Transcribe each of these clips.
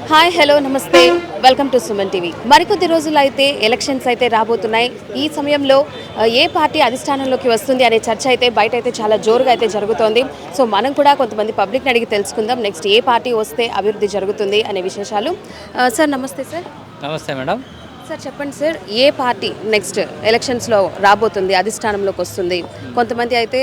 Hi hello నమస్తే welcome to Suman TV. మరికొద్ది రోజులు అయితే ఎలక్షన్స్ అయితే రాబోతున్నాయి. ఈ సమయంలో ఏ పార్టీ అధిష్టానంలోకి వస్తుంది అనే చర్చ అయితే బయట అయితే చాలా జోరుగా అయితే జరుగుతోంది. సో మనం కూడా కొంతమంది పబ్లిక్ని అడిగి తెలుసుకుందాం నెక్స్ట్ ఏ పార్టీ వస్తే అభివృద్ధి జరుగుతుంది అనే విశేషాలు. సార్ నమస్తే సార్. నమస్తే మేడం. సార్ చెప్పండి సార్, ఏ పార్టీ నెక్స్ట్ ఎలక్షన్స్లో రాబోతుంది, అధిష్టానంలోకి వస్తుంది? కొంతమంది అయితే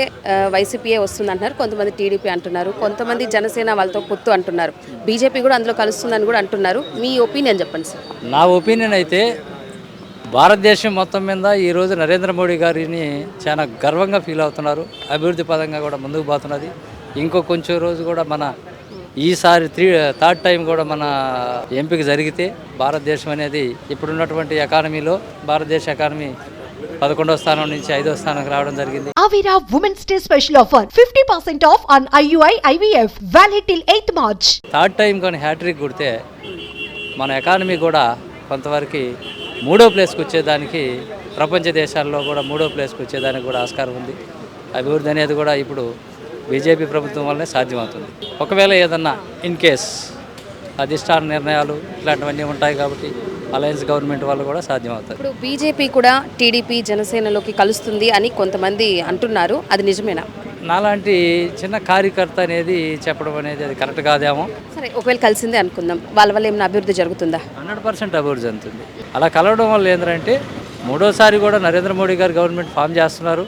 వైసీపీఏ వస్తుంది అంటున్నారు, కొంతమంది టీడీపీ అంటున్నారు, కొంతమంది జనసేన వాళ్ళతో పొత్తు అంటున్నారు, బీజేపీ కూడా అందులో కలుస్తుందని కూడా అంటున్నారు. మీ ఒపీనియన్ చెప్పండి సార్. నా ఒపీనియన్ అయితే భారతదేశం మొత్తం మీద ఈరోజు నరేంద్ర మోడీ గారిని చాలా గర్వంగా ఫీల్ అవుతున్నారు. అభివృద్ధి పదంగా కూడా ముందుకు పోతున్నది. ఇంకో కొంచెం రోజు కూడా మన ఈసారి థర్డ్ టైం కూడా మన ఎంపిక జరిగితే భారతదేశం అనేది ఇప్పుడున్నటువంటి ఎకానమీలో భారతదేశ ఎకానమీ 11వ స్థానం నుంచి 5వ స్థానానికి రావడం జరిగింది. Avira Women's Day special offer 50% off on IUI IVF valid till 8th March. Third time కానీ హ్యాట్రిక్ కొడితే మన ఎకానమీ కూడా కొంతవరకు 3వ ప్లేస్కి వచ్చేదానికి, ప్రపంచ దేశాల్లో కూడా 3వ ప్లేస్కి వచ్చేదానికి కూడా ఆస్కారం ఉంది. అభివృద్ధి అనేది కూడా ఇప్పుడు బీజేపీ ప్రభుత్వం వల్లనే సాధ్యమవుతుంది. ఒకవేళ ఏదన్నా ఇన్ కేస్ అధిష్టాన నిర్ణయాలు ఇట్లాంటివన్నీ ఉంటాయి కాబట్టి అలయన్స్ గవర్నమెంట్ వాళ్ళు కూడా సాధ్యమవుతాయి. ఇప్పుడు బీజేపీ కూడా టీడీపీ జనసేనలోకి కలుస్తుంది అని కొంతమంది అంటున్నారు, అది నిజమేనా? నాలాంటి చిన్న కార్యకర్త అనేది చెప్పడం అనేది అది కరెక్ట్ కాదేమో. సరే, ఒకవేళ కలిసిందే అనుకుందాం, వాళ్ళ వల్ల ఏమైనా అభివృద్ధి జరుగుతుందా? 100% అభివృద్ధి చెందుతుంది. అలా కలవడం వల్ల ఏంటంటే మూడోసారి కూడా నరేంద్ర మోడీ గారు గవర్నమెంట్ ఫామ్ చేస్తున్నారు.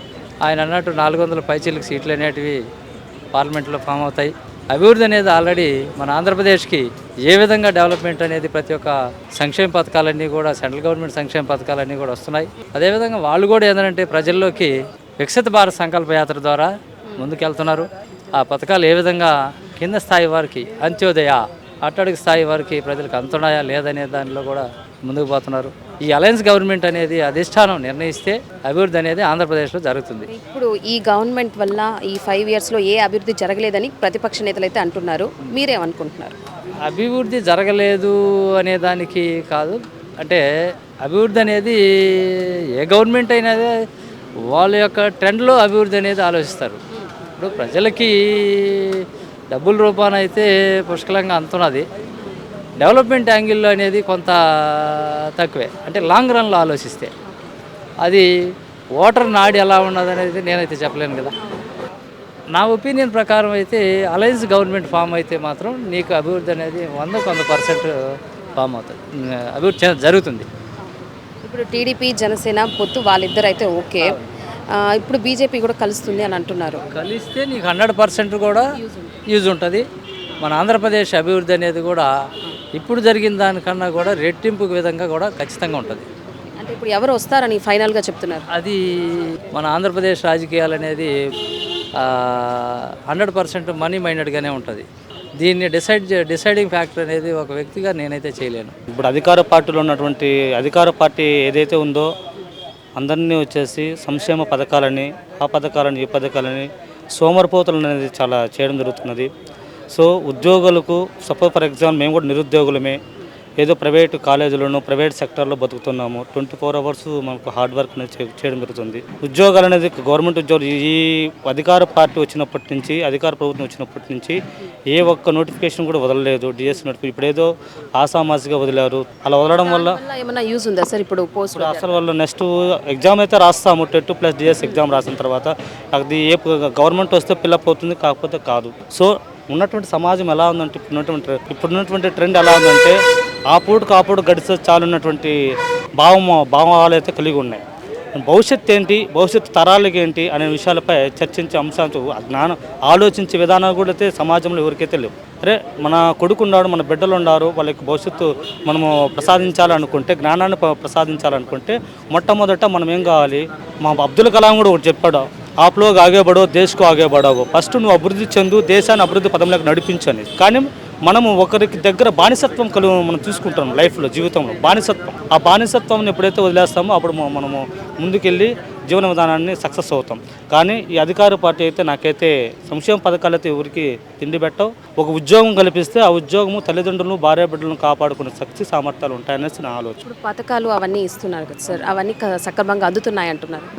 ఆయన అన్నట్టు 400 పైచీలకు సీట్లు అనేటివి పార్లమెంట్లో ఫామ్ అవుతాయి. అభివృద్ధి అనేది ఆల్రెడీ మన ఆంధ్రప్రదేశ్కి ఏ విధంగా డెవలప్మెంట్ అనేది ప్రతి ఒక్క సంక్షేమ పథకాలన్నీ కూడా సెంట్రల్ గవర్నమెంట్ సంక్షేమ పథకాలన్నీ కూడా వస్తున్నాయి. అదేవిధంగా వాళ్ళు కూడా ఏంటంటే ప్రజల్లోకి వికసిత భారత్ సంకల్ప యాత్ర ద్వారా ముందుకెళ్తున్నారు. ఆ పథకాలు ఏ విధంగా కింద స్థాయి వారికి అంత్యోదయ, అట్టడుగు స్థాయి వారికి ప్రజలకు అందుతున్నాయా లేదనే దానిలో కూడా ముందుకు పోతున్నారు. ఈ అలయన్స్ గవర్నమెంట్ అనేది అధిష్టానం నిర్ణయిస్తే అభివృద్ధి అనేది ఆంధ్రప్రదేశ్లో జరుగుతుంది. ఇప్పుడు ఈ గవర్నమెంట్ వల్ల ఈ 5 ఇయర్స్లో ఏ అభివృద్ధి జరగలేదని ప్రతిపక్ష నేతలు అయితే అంటున్నారు, మీరేమనుకుంటున్నారు? అభివృద్ధి జరగలేదు అనే దానికి కాదు, అంటే అభివృద్ధి అనేది ఏ గవర్నమెంట్ అయినా వాళ్ళ యొక్క ట్రెండ్లో అభివృద్ధి అనేది ఆలోచిస్తారు. ఇప్పుడు ప్రజలకి డబ్బుల రూపాన అయితే పుష్కలంగా అందుతున్నది, డెవలప్మెంట్ యాంగిల్లో అనేది కొంత తక్కువే. అంటే లాంగ్ రన్లో ఆలోచిస్తే అది ఓటర్ నాడి ఎలా ఉన్నది అనేది నేనైతే చెప్పలేను కదా. నా ఒపీనియన్ ప్రకారం అయితే అలయన్స్ గవర్నమెంట్ ఫామ్ అయితే మాత్రం నీకు అభివృద్ధి అనేది 100% ఫామ్ అవుతుంది, అభివృద్ధి జరుగుతుంది. ఇప్పుడు టీడీపీ జనసేన పొత్తు వాళ్ళిద్దరు అయితే ఓకే, ఇప్పుడు బీజేపీ కూడా కలుస్తుంది అని అంటున్నారు. కలిస్తే నీకు 100% కూడా యూజ్ ఉంటుంది. మన ఆంధ్రప్రదేశ్ అభివృద్ధి అనేది కూడా ఇప్పుడు జరిగిన దానికన్నా కూడా రెట్టింపు విధంగా కూడా ఖచ్చితంగా ఉంటుంది. అంటే ఇప్పుడు ఎవరు వస్తారని ఫైనల్గా చెప్తున్నారు? అది మన ఆంధ్రప్రదేశ్ రాజకీయాలు అనేది 100% మనీ మైండెడ్గానే ఉంటుంది. దీన్ని డిసైడింగ్ ఫ్యాక్టర్ అనేది ఒక వ్యక్తిగా నేనైతే చేయలేను. ఇప్పుడు అధికార పార్టీలో ఉన్నటువంటి అధికార పార్టీ ఏదైతే ఉందో అందరినీ వచ్చేసి సంక్షేమ పథకాలని, ఆ పథకాలని, ఈ పథకాలని సోమరిపోతులు అనేది చాలా చేయడం జరుగుతున్నది. సో ఉద్యోగులకు సపోజ్ ఫర్ ఎగ్జాంపుల్ మేము కూడా నిరుద్యోగులమే, ఏదో ప్రైవేట్ కాలేజీలోనూ ప్రైవేట్ సెక్టర్లో బతుకుతున్నాము. 24 అవర్స్ మనకు హార్డ్ వర్క్ అనేది చేయడం జరుగుతుంది. ఉద్యోగాలు అనేది గవర్నమెంట్ ఉద్యోగులు ఈ అధికార పార్టీ వచ్చినప్పటి నుంచి, అధికార ప్రభుత్వం వచ్చినప్పటి నుంచి ఏ ఒక్క నోటిఫికేషన్ కూడా వదలలేదు. డిఎస్ నోటిఫికేషన్ ఇప్పుడు ఏదో ఆసామాసిగా వదిలారు. అలా వదలడం వల్ల ఏమైనా యూజ్ ఉందా సార్? ఇప్పుడు పోస్ట్ అసలు వాళ్ళు నెక్స్ట్ ఎగ్జామ్ అయితే రాస్తాము, టెట్ ప్లస్ డిఎస్ ఎగ్జామ్ రాసిన తర్వాత అది ఏ గవర్నమెంట్ వస్తే ఫిల్అప్ అవుతుంది, కాకపోతే కాదు. సో ఉన్నటువంటి సమాజం ఎలా ఉందంటే ఇప్పుడున్నటువంటి ట్రెండ్ ఎలా ఉందంటే ఆపూడు గడిస్తే చాలున్నటువంటి భావాలు అయితే కలిగి ఉన్నాయి. భవిష్యత్తు ఏంటి, భవిష్యత్తు తరాలకి ఏంటి అనే విషయాలపై చర్చించే అంశాలు, జ్ఞానం ఆలోచించే విధానాలు కూడా అయితే సమాజంలో ఎవరికైతే లేవు. అరే మన కొడుకు ఉన్నాడు, మన బిడ్డలు ఉన్నారు, వాళ్ళకి భవిష్యత్తు మనము ప్రసాదించాలనుకుంటే, జ్ఞానాన్ని ప్రసాదించాలనుకుంటే మొట్టమొదట మనం ఏం కావాలి? మా అబ్దుల్ కలాం కూడా ఒకటి చెప్పాడు, ఆప్లో ఆగేబడో దేశకు ఆగేబడవు. ఫస్ట్ నువ్వు అభివృద్ధి చెందు, దేశాన్ని అభివృద్ధి పదంలోకి నడిపించని. కానీ మనము ఒకరికి దగ్గర బానిసత్వం మనం తీసుకుంటాం లైఫ్లో, జీవితంలో బానిసత్వం. ఆ బానిసత్వం ఎప్పుడైతే వదిలేస్తామో అప్పుడు మనము ముందుకెళ్ళి జీవన విధానాన్ని సక్సెస్ అవుతాం. కానీ ఈ అధికార పార్టీ అయితే నాకైతే సంక్షేమ పథకాలు అయితే ఎవరికి తిండి పెట్టవు. ఒక ఉద్యోగం కల్పిస్తే ఆ ఉద్యోగము తల్లిదండ్రులను, భార్య బిడ్డలను కాపాడుకునే శక్తి సామర్థ్యాలు ఉంటాయనేసి నా ఆలోచన. ఇప్పుడు పథకాలు అవన్నీ ఇస్తున్నారు కదా సార్, అవన్నీ సక్రమంగా అందుతున్నాయి అంటున్నారు?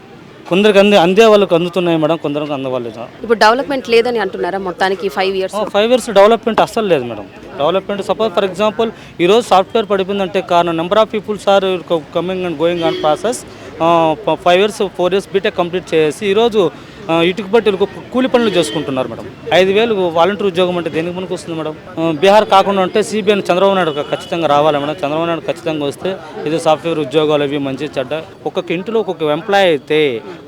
కొందరికి అందే వాళ్ళకి అందుతున్నాయి మేడం, కొందరికి అందవాళ్ళు. ఇప్పుడు డెవలప్మెంట్ లేదని అంటున్నారా మొత్తానికి 5 years? 5 years డెవలప్మెంట్ అస్సలు లేదు madam. Development suppose for example ఈరోజు సాఫ్ట్వేర్ పడిపోయిందంటే కారణం number of peoples are coming and going on process. 5 years 4 years B Tech complete చేసి ఈరోజు ఇటుకు బట్టి కూలి పనులు చేసుకుంటున్నారు మేడం. 5,000 వాలంటీర్ ఉద్యోగం అంటే దేనికి పనికి వస్తుంది మేడం? బీహార్ కాకుండా ఉంటే సిబిఐని చంద్రబాబు నాయుడు ఖచ్చితంగా రావాలి మేడం. చంద్రబాబు నాయుడు ఖచ్చితంగా వస్తే ఇది సాఫ్ట్వేర్ ఉద్యోగాలు అవి మంచి చెడ్డ ఒక్కొక్క ఇంటిలో ఒక్కొక్క ఎంప్లాయ్ అయితే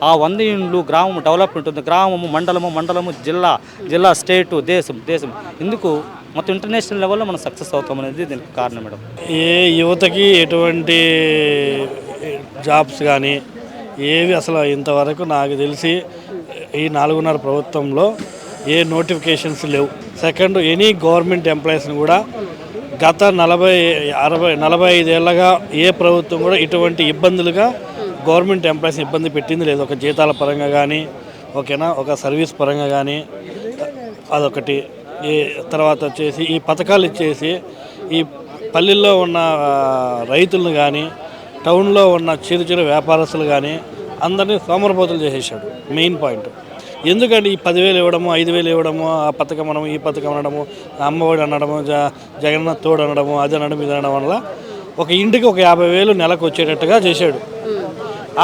ఆ 100 ఇండ్లు గ్రామం డెవలప్మెంట్ ఉంది. గ్రామము మండలము జిల్లా స్టేటు దేశం ఎందుకు మొత్తం ఇంటర్నేషనల్ లెవెల్లో మనం సక్సెస్ అవుతాం అనేది దీనికి కారణం మేడం. ఏ యువతకి ఎటువంటి జాబ్స్ కానీ ఏవి అసలు ఇంతవరకు నాకు తెలిసి ఈ 4.5 ప్రభుత్వంలో ఏ నోటిఫికేషన్స్ లేవు. సెకండ్, ఎనీ గవర్నమెంట్ ఎంప్లాయీస్ని కూడా గత 45 ఏళ్ళగా ఏ ప్రభుత్వం కూడా ఇటువంటి ఇబ్బందులుగా గవర్నమెంట్ ఎంప్లాయీస్ని ఇబ్బంది పెట్టింది లేదు. ఒక జీతాల పరంగా కానీ ఓకేనా, ఒక సర్వీస్ పరంగా కానీ అదొకటి. ఈ తర్వాత వచ్చేసి ఈ పథకాలు ఇచ్చేసి ఈ పల్లెల్లో ఉన్న రైతులను కానీ టౌన్లో ఉన్న చిరు వ్యాపారస్తులు కానీ అందరినీ సోమరపోతులు చేసేసాడు. మెయిన్ పాయింట్ ఎందుకంటే ఈ 10,000 ఇవ్వడము, 5,000 ఇవ్వడము, ఆ పథకం అనము, ఈ పథకం అనడము, అమ్మఒడి అనడము, జగన్నాథ్ తోడు అనడము, అది అనడం ఇది అనడం వల్ల ఒక ఇంటికి ఒక 50,000 నెలకు వచ్చేటట్టుగా చేశాడు.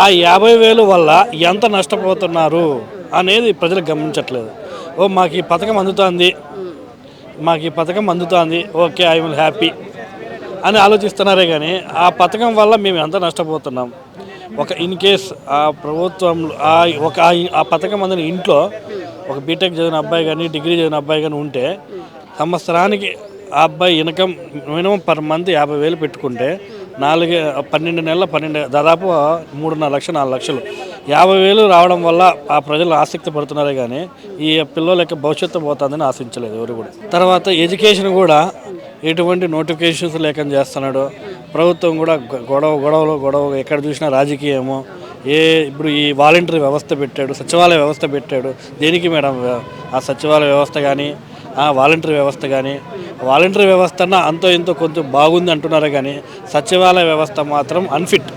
ఆ 50,000 వల్ల ఎంత నష్టపోతున్నారు అనేది ప్రజలు గమనించట్లేదు. మాకు ఈ పథకం అందుతుంది, ఓకే ఐ విల్ హ్యాపీ అని ఆలోచిస్తున్నారే కానీ ఆ పథకం వల్ల మేము ఎంత నష్టపోతున్నాం. ఒక ఇన్ కేస్ ఆ ప్రభుత్వంలో ఆ పథకం అందిన ఇంట్లో ఒక బీటెక్ చదివిన అబ్బాయి కానీ డిగ్రీ చదివిన అబ్బాయి కానీ ఉంటే సంవత్సరానికి ఆ అబ్బాయి ఇన్కమ్ మినిమం పర్ మంత్ 50,000 పెట్టుకుంటే 12 నెలల దాదాపు 3.5 లక్షలు 4 లక్షలు 50,000 రావడం వల్ల ఆ ప్రజలు ఆసక్తి పడుతున్నారే కానీ ఈ పిల్లల యొక్క భవిష్యత్తు పోతుందని ఆశించలేదు ఎవరు కూడా. తర్వాత ఎడ్యుకేషన్ కూడా ఎటువంటి నోటిఫికేషన్స్ లేకుండా చేస్తున్నాడు ప్రభుత్వం కూడా. గొడవ ఎక్కడ చూసినా రాజకీయము. ఇప్పుడు ఈ వాలంటరీ వ్యవస్థ పెట్టాడు, సచివాలయ వ్యవస్థ పెట్టాడు. దేనికి మేడం ఆ సచివాలయ వ్యవస్థ కానీ ఆ వాలంటరీ వ్యవస్థ అన్న అంతో ఇంతో కొంచెం బాగుంది అంటున్నారు కానీ సచివాలయ వ్యవస్థ మాత్రం అన్ఫిట్.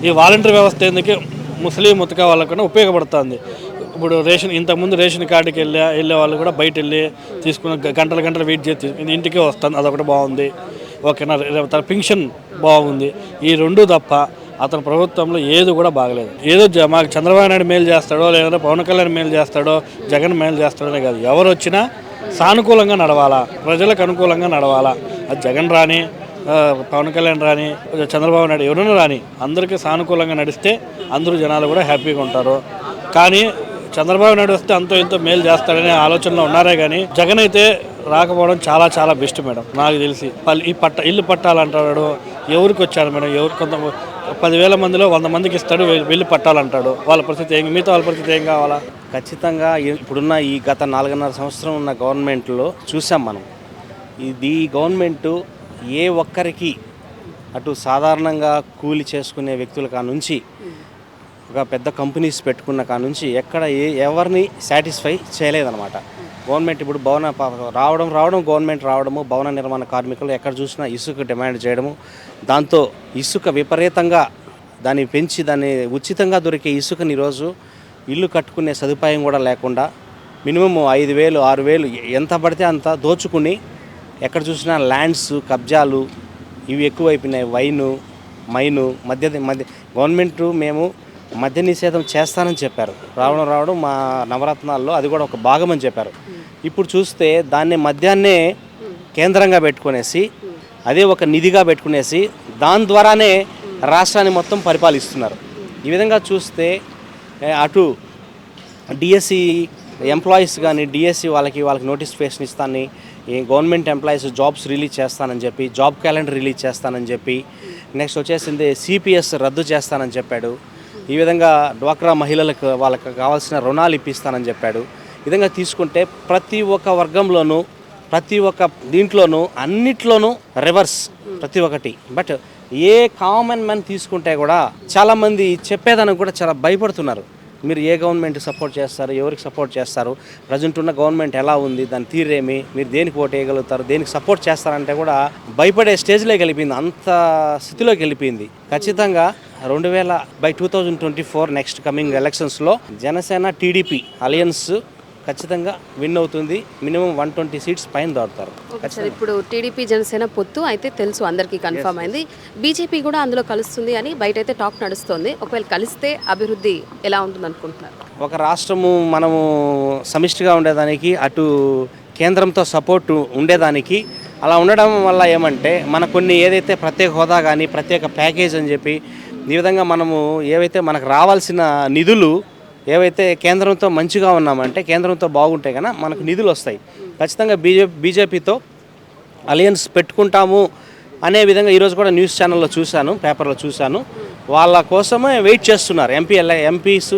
ఈ వాలంటరీ వ్యవస్థ ఎందుకు ముస్లిం ముతక వాళ్ళకన్నా ఉపయోగపడుతుంది. ఇప్పుడు ఇంతకుముందు రేషన్ కార్డుకి వెళ్ళే వాళ్ళు కూడా బయట వెళ్ళి తీసుకున్న గంటలు వెయిట్ చేసి ఇంటికే వస్తుంది, అదొకటి బాగుంది ఓకేనా. పింఛన్ బాగుంది. ఈ 2 తప్ప అతని ప్రభుత్వంలో ఏది కూడా బాగలేదు. ఏదో మాకు చంద్రబాబు నాయుడు మేలు చేస్తాడో లేదంటే పవన్ కళ్యాణ్ మేలు చేస్తాడో జగన్ మేలు చేస్తాడోనే కాదు, ఎవరు వచ్చినా సానుకూలంగా నడవాలా, ప్రజలకు అనుకూలంగా నడవాలా. అది జగన్ రాని, పవన్ కళ్యాణ్ రాని, చంద్రబాబు నాయుడు ఎవరైనా రాని, అందరికీ సానుకూలంగా నడిస్తే అందరూ జనాలు కూడా హ్యాపీగా ఉంటారు. కానీ చంద్రబాబు నాయుడు వస్తే అంతో ఎంతో మేలు చేస్తాడనే ఆలోచనలో ఉన్నారే కానీ జగన్ అయితే రాకపోవడం చాలా చాలా బెస్ట్ మేడం. నాకు తెలిసి ఇల్లు పట్టాలంటాడు, ఎవరికి వచ్చాడు మేడం? కొంత 10,000 మందిలో 100 మందికి ఇస్తాడు, వెళ్ళి పట్టాలంటాడు. వాళ్ళ పరిస్థితి మిగతా వాళ్ళ పరిస్థితి ఏం కావాలా? ఖచ్చితంగా ఇప్పుడున్న ఈ గత 4.5 సంవత్సరం ఉన్న గవర్నమెంట్లో చూసాం మనం. ఈ గవర్నమెంటు ఏ ఒక్కరికి అటు సాధారణంగా కూలి చేసుకునే వ్యక్తుల కానుంచి ఒక పెద్ద కంపెనీస్ పెట్టుకున్న కానుంచి ఎక్కడ ఎవరిని సాటిస్ఫై చేయలేదన్నమాట. గవర్నమెంట్ ఇప్పుడు గవర్నమెంట్ రావడము, భవన నిర్మాణ కార్మికులు ఎక్కడ చూసినా ఇసుక డిమాండ్ చేయడము, దాంతో ఇసుక విపరీతంగా దాన్ని పెంచి దాన్ని ఉచితంగా దొరికే ఇసుకని ఈరోజు ఇల్లు కట్టుకునే సదుపాయం కూడా లేకుండా మినిమం 5,000 6,000 ఎంత పడితే అంత దోచుకుని ఎక్కడ చూసినా ల్యాండ్స్ కబ్జాలు ఇవి ఎక్కువైపోయినాయి. మైను మధ్య గవర్నమెంట్ మేము మద్య నిషేధం చేస్తానని చెప్పారు. రావడం మా నవరత్నాల్లో అది కూడా ఒక భాగం అని చెప్పారు. ఇప్పుడు చూస్తే దాన్ని మద్యాన్నే కేంద్రంగా పెట్టుకునేసి అదే ఒక నిధిగా పెట్టుకునేసి దాని ద్వారానే రాష్ట్రాన్ని మొత్తం పరిపాలిస్తున్నారు. ఈ విధంగా చూస్తే అటు డిఎస్సి ఎంప్లాయీస్ కానీ డిఎస్సి వాళ్ళకి నోటిఫికేషన్ ఇస్తానని, గవర్నమెంట్ ఎంప్లాయీస్ జాబ్స్ రిలీజ్ చేస్తానని చెప్పి, జాబ్ క్యాలెండర్ రిలీజ్ చేస్తానని చెప్పి, నెక్స్ట్ వచ్చేసింది సిపిఎస్ రద్దు చేస్తానని చెప్పాడు. ఈ విధంగా డ్వాక్రా మహిళలకు వాళ్ళకి కావాల్సిన రుణాలు ఇప్పిస్తానని చెప్పాడు. ఈ విధంగా తీసుకుంటే ప్రతి ఒక్క వర్గంలోనూ ప్రతి ఒక్క దీంట్లోనూ అన్నిట్లోనూ రివర్స్ ప్రతి ఒక్కటి. బట్ ఏ కామన్ మ్యాన్ తీసుకుంటే కూడా చాలామంది చెప్పేదానికి కూడా చాలా భయపడుతున్నారు. మీరు ఏ గవర్నమెంట్ సపోర్ట్ చేస్తారు, ఎవరికి సపోర్ట్ చేస్తారు, ప్రజెంట్ ఉన్న గవర్నమెంట్ ఎలా ఉంది, దాని తీరేమి, మీరు దేనికి ఓటు వేయగలుగుతారు, దేనికి సపోర్ట్ చేస్తారంటే కూడా భయపడే స్టేజ్లోకి వెళ్ళిపోయింది, అంత స్థితిలోకి వెళ్ళిపోయింది. ఖచ్చితంగా 2024 నెక్స్ట్ కమింగ్ ఎలక్షన్స్లో జనసేన టీడీపీ అలయన్స్ ఖచ్చితంగా విన్ అవుతుంది. మినిమం 120 సీట్స్ పైన దాటుతారు. సార్ ఇప్పుడు టీడీపీ జనసేన పొత్తు అయితే తెలుసు, అందరికీ కన్ఫర్మ్ అయింది. బీజేపీ కూడా అందులో కలుస్తుంది అని బయట అయితే టాక్ నడుస్తుంది. ఒకవేళ కలిస్తే అభివృద్ధి ఎలా ఉంటుంది అనుకుంటున్నారు? ఒక రాష్ట్రము మనము సమిష్టిగా ఉండేదానికి, అటు కేంద్రంతో సపోర్టు ఉండేదానికి, అలా ఉండడం వల్ల ఏమంటే మన కొన్ని ఏదైతే ప్రత్యేక హోదా కానీ ప్రత్యేక ప్యాకేజ్ అని చెప్పి ఈ విధంగా మనము ఏవైతే మనకు రావాల్సిన నిధులు ఏవైతే కేంద్రంతో మంచిగా ఉన్నామంటే, కేంద్రంతో బాగుంటే కన్నా మనకు నిధులు వస్తాయి. ఖచ్చితంగా బీజేపీతో అలయన్స్ పెట్టుకుంటాము అనే విధంగా ఈరోజు కూడా న్యూస్ ఛానల్లో చూశాను, పేపర్లో చూశాను. వాళ్ళ కోసమే వెయిట్ చేస్తున్నారు. ఎంపీస్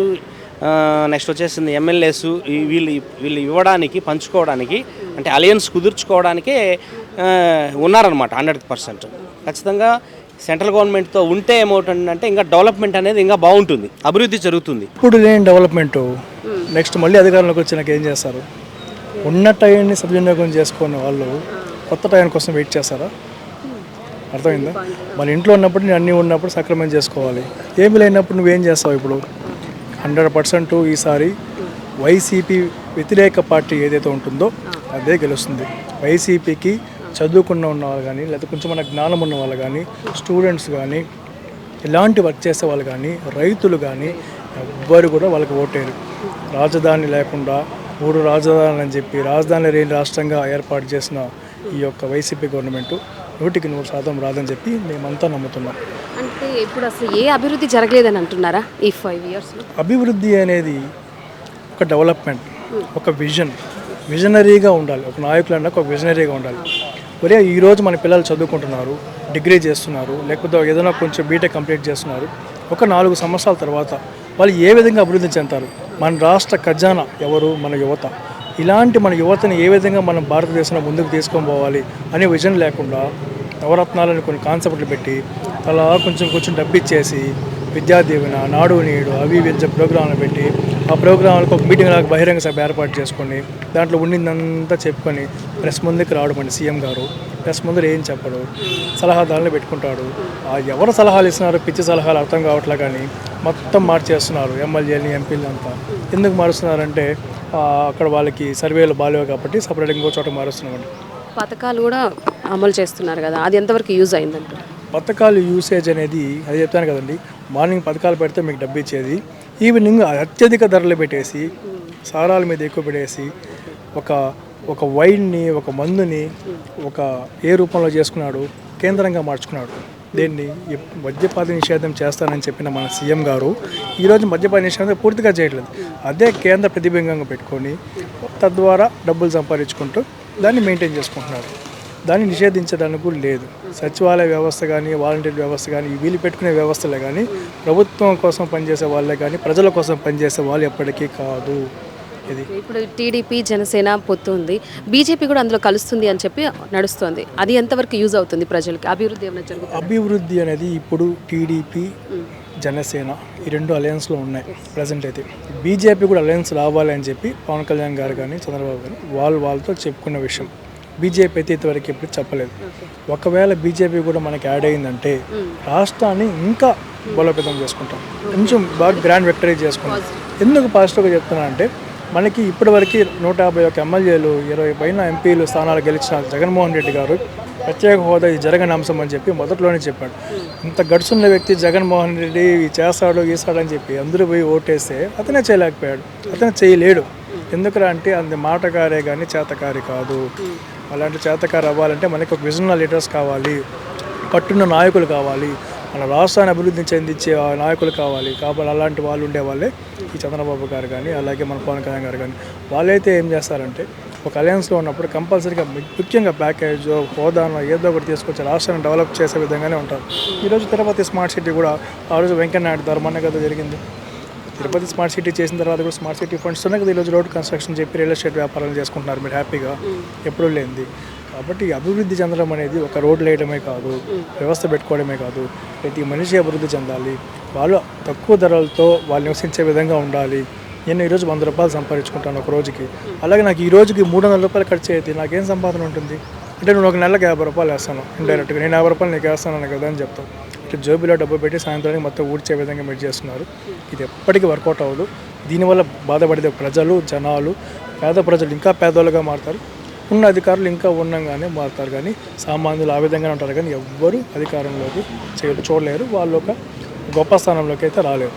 నెక్స్ట్ వచ్చేసింది ఎమ్మెల్యేస్ వీళ్ళు ఇవ్వడానికి, పంచుకోవడానికి, అంటే అలయన్స్ కుదుర్చుకోవడానికే ఉన్నారనమాట 100%. ఖచ్చితంగా సెంట్రల్ గవర్నమెంట్తో ఉంటే ఏమవుతుందంటే ఇంకా డెవలప్మెంట్ అనేది ఇంకా బాగుంటుంది, అభివృద్ధి జరుగుతుంది. ఇప్పుడు లేని డెవలప్మెంట్ నెక్స్ట్ మళ్ళీ అధికారంలోకి వచ్చినాక ఏం చేస్తారు? ఉన్న టైంని సద్వినియోగం చేసుకునే వాళ్ళు కొత్త టైం కోసం వెయిట్ చేస్తారా? అర్థమైందా? మన ఇంట్లో ఉన్నప్పుడు నేను అన్నీ ఉన్నప్పుడు సక్రమం చేసుకోవాలి. ఏమి లేనప్పుడు నువ్వేం చేస్తావు? ఇప్పుడు 100% ఈసారి వైసీపీ వ్యతిరేక పార్టీ ఏదైతే ఉంటుందో అదే గెలుస్తుంది. వైసీపీకి చదువుకున్న ఉన్న వాళ్ళు కానీ, లేకపోతే కొంచెం మన జ్ఞానం ఉన్న వాళ్ళు కానీ, స్టూడెంట్స్ కానీ, ఇలాంటి వర్క్ చేసే వాళ్ళు కానీ, రైతులు కానీ ఎవ్వరు కూడా వాళ్ళకి ఓటేరు. రాజధాని లేకుండా 3 రాజధానులు అని చెప్పి రాజధాని లేని రాష్ట్రంగా ఏర్పాటు చేసిన ఈ యొక్క వైసీపీ గవర్నమెంట్ 100% రాదని చెప్పి మేమంతా నమ్ముతున్నాం. అంటే ఇప్పుడు అసలు ఏ అభివృద్ధి జరగలేదని అంటున్నారా ఈ 5 ఇయర్స్లో? అభివృద్ధి అనేది ఒక డెవలప్మెంట్, ఒక విజనరీగా ఉండాలి. ఒక నాయకులు అన్నాక ఒక విజనరీగా ఉండాలి. ఒరే ఈరోజు మన పిల్లలు చదువుకుంటున్నారు, డిగ్రీ చేస్తున్నారు, లేకపోతే ఏదైనా కొంచెం బీటెక్ కంప్లీట్ చేస్తున్నారు. ఒక 4 సంవత్సరాల తర్వాత వాళ్ళు ఏ విధంగా అభివృద్ధి చెందుతారు? మన రాష్ట్ర ఖజానా ఎవరు? మన యువత. ఇలాంటి మన యువతని ఏ విధంగా మనం భారతదేశంలో ముందుకు తీసుకొని పోవాలి అనే విజన్ లేకుండా నవరత్నాలని కొన్ని కాన్సెప్ట్లు పెట్టి అలా కొంచెం డబ్బు ఇచ్చేసి విద్యాదీవెన, నాడు నేడు, అవి విద్య ప్రోగ్రాంలు పెట్టి ఆ ప్రోగ్రాంలకు ఒక మీటింగ్ లాగా బహిరంగ సభ ఏర్పాటు చేసుకొని దాంట్లో ఉండిందంతా చెప్పుకొని ప్రెస్ ముందుకు రావడం. సీఎం గారు ప్రెస్ ముందు ఏం చెప్పడు, సలహాదారులను పెట్టుకుంటాడు. ఎవరు సలహాలు ఇస్తున్నారు? పిచ్చి సలహాలు అర్థం కావట్లే కానీ మొత్తం మార్చేస్తున్నారు. ఎమ్మెల్యేలని, ఎంపీలు అంతా ఎందుకు మారుస్తున్నారంటే అక్కడ వాళ్ళకి సర్వేలు బాగాలేవు కాబట్టి సపరేట్ ఇంకో చోట మారుస్తున్నామండి. పథకాలు కూడా అమలు చేస్తున్నారు కదా, అది ఎంతవరకు యూజ్ అయిందంట? పథకాలు యూసేజ్ అనేది అది చెప్తాను కదండి. మార్నింగ్ పథకాలు పెడితే మీకు డబ్బు ఇచ్చేది, ఈవినింగ్ అత్యధిక ధరలు పెట్టేసి సారాల మీద ఎక్కువ పెట్టేసి ఒక వైన్ని, ఒక మందుని ఏ రూపంలో చేసుకున్నాడు? కేంద్రంగా మార్చుకున్నాడు. దీన్ని మద్యపాన నిషేధం చేస్తానని చెప్పిన మన సీఎం గారు ఈరోజు మద్యపాన నిషేధం పూర్తిగా చేయట్లేదు. అదే కేంద్ర ప్రతిబింబంగా పెట్టుకొని తద్వారా డబ్బులు సంపాదించుకుంటూ దాన్ని మెయింటైన్ చేసుకుంటున్నారు. దాన్ని నిషేధించడానికి కూడా లేదు. సచివాలయ వ్యవస్థ కానీ, వాలంటీర్ వ్యవస్థ కానీ, వీళ్ళు పెట్టుకునే వ్యవస్థలే కానీ ప్రభుత్వం కోసం పనిచేసే వాళ్ళే కానీ ప్రజల కోసం పనిచేసే వాళ్ళు ఎప్పటికీ కాదు. ఇది ఇప్పుడు టీడీపీ జనసేన పొత్తు ఉంది, బీజేపీ కూడా అందులో కలుస్తుంది అని చెప్పి నడుస్తుంది. అది ఎంతవరకు యూజ్ అవుతుంది ప్రజలకి? అభివృద్ధి ఏమైనా జరుగుతుంది? అభివృద్ధి అనేది ఇప్పుడు టీడీపీ, జనసేన ఈ 2 అలయన్స్లో ఉన్నాయి ప్రజెంట్. అయితే బీజేపీ కూడా అలయన్స్ రావాలి అని చెప్పి పవన్ కళ్యాణ్ గారు కానీ, చంద్రబాబు గారు వాళ్ళతో చెప్పుకున్న విషయం. బీజేపీ అయితే ఇంతవరకు ఎప్పుడు చెప్పలేదు. ఒకవేళ బీజేపీ కూడా మనకి యాడ్ అయిందంటే రాష్ట్రాన్ని ఇంకా బలోపేతం చేసుకుంటాం, కొంచెం బాగా గ్రాండ్ విక్టరీ చేసుకుంటాం. ఎందుకు పాజిటివ్గా చెప్తున్నా అంటే మనకి ఇప్పటివరకు 151 ఎమ్మెల్యేలు, 20 పైన ఎంపీలు స్థానాలు గెలిచిన జగన్మోహన్ రెడ్డి గారు ప్రత్యేక హోదా ఇది జరగని అంశం అని చెప్పి మొదట్లోనే చెప్పాడు. ఇంత గడుసున్న వ్యక్తి జగన్మోహన్ రెడ్డి చేస్తాడు గీస్తాడని చెప్పి అందరూ పోయి ఓటేస్తే అతనే చేయలేకపోయాడు, అతను చేయలేడు. ఎందుకురా అంటే అది మాటకారే కానీ చేతకారి కాదు. అలాంటి చేతకారు అవ్వాలంటే మనకి ఒక విజన్ లీడర్స్ కావాలి, పట్టున్న నాయకులు కావాలి, మన రాష్ట్రాన్ని అభివృద్ధి చెందించే నాయకులు కావాలి. కాబట్టి అలాంటి వాళ్ళు ఉండేవాళ్ళే ఈ చంద్రబాబు గారు కానీ, అలాగే మన పవన్ కళ్యాణ్ గారు కానీ. వాళ్ళైతే ఏం చేస్తారంటే ఒక అలయన్స్లో ఉన్నప్పుడు కంపల్సరీగా ముఖ్యంగా ప్యాకేజ్, హోదాను ఏదో ఒకటి తీసుకొచ్చి రాష్ట్రాన్ని డెవలప్ చేసే విధంగానే ఉంటారు. ఈరోజు తిరుపతి స్మార్ట్ సిటీ కూడా ఆ రోజు వెంకయ్యనాయుడు ధర్మన్న కదా జరిగింది. తిరుపతి స్మార్ట్ సిటీ చేసిన తర్వాత కూడా స్మార్ట్ సిటీ ఫండ్స్తోనే కదా ఈరోజు రోడ్ కన్స్ట్రక్షన్ చెప్పి రియల్ ఎస్టేట్ వ్యాపారాలు చేసుకుంటున్నారు మీరు హ్యాపీగా, ఎప్పుడూ లేనిది. కాబట్టి అభివృద్ధి చెందడం అనేది ఒక రోడ్లు వేయడమే కాదు, వ్యవస్థ పెట్టుకోవడమే కాదు, ప్రతి మనిషి అభివృద్ధి చెందాలి, వాళ్ళు తక్కువ ధరలతో వాళ్ళు నివసించే విధంగా ఉండాలి. నేను ఈరోజు 100 రూపాయలు సంపాదించుకుంటాను ఒక రోజుకి, అలాగే నాకు ఈ రోజుకి 300 రూపాయలు ఖర్చు అయితే నాకేం సంపాదన ఉంటుంది అంటే నువ్వు ఒక నెలకు 50 రూపాయలు వేస్తాను ఇండైరెక్ట్గా, నేను 50 రూపాయలు నీకు వేస్తాను కదా అని చెప్తాను. ఇట్లా జోబులో డబ్బు పెట్టి సాయంత్రానికి మొత్తం ఊడ్చే విధంగా మీరు చేస్తున్నారు. ఇది ఎప్పటికీ వర్కౌట్ అవ్వదు. దీనివల్ల బాధపడితే ప్రజలు, జనాలు, పేద ప్రజలు ఇంకా పేదోళ్ళుగా మారుతారు, ఉన్న అధికారులు ఇంకా ఉన్నంగానే మారుతారు. కానీ సామాన్యులు ఆ విధంగానే ఉంటారు, కానీ ఎవ్వరూ అధికారంలోకి చూడలేరు, వాళ్ళు ఒక గొప్ప స్థానంలోకి అయితే రాలేరు.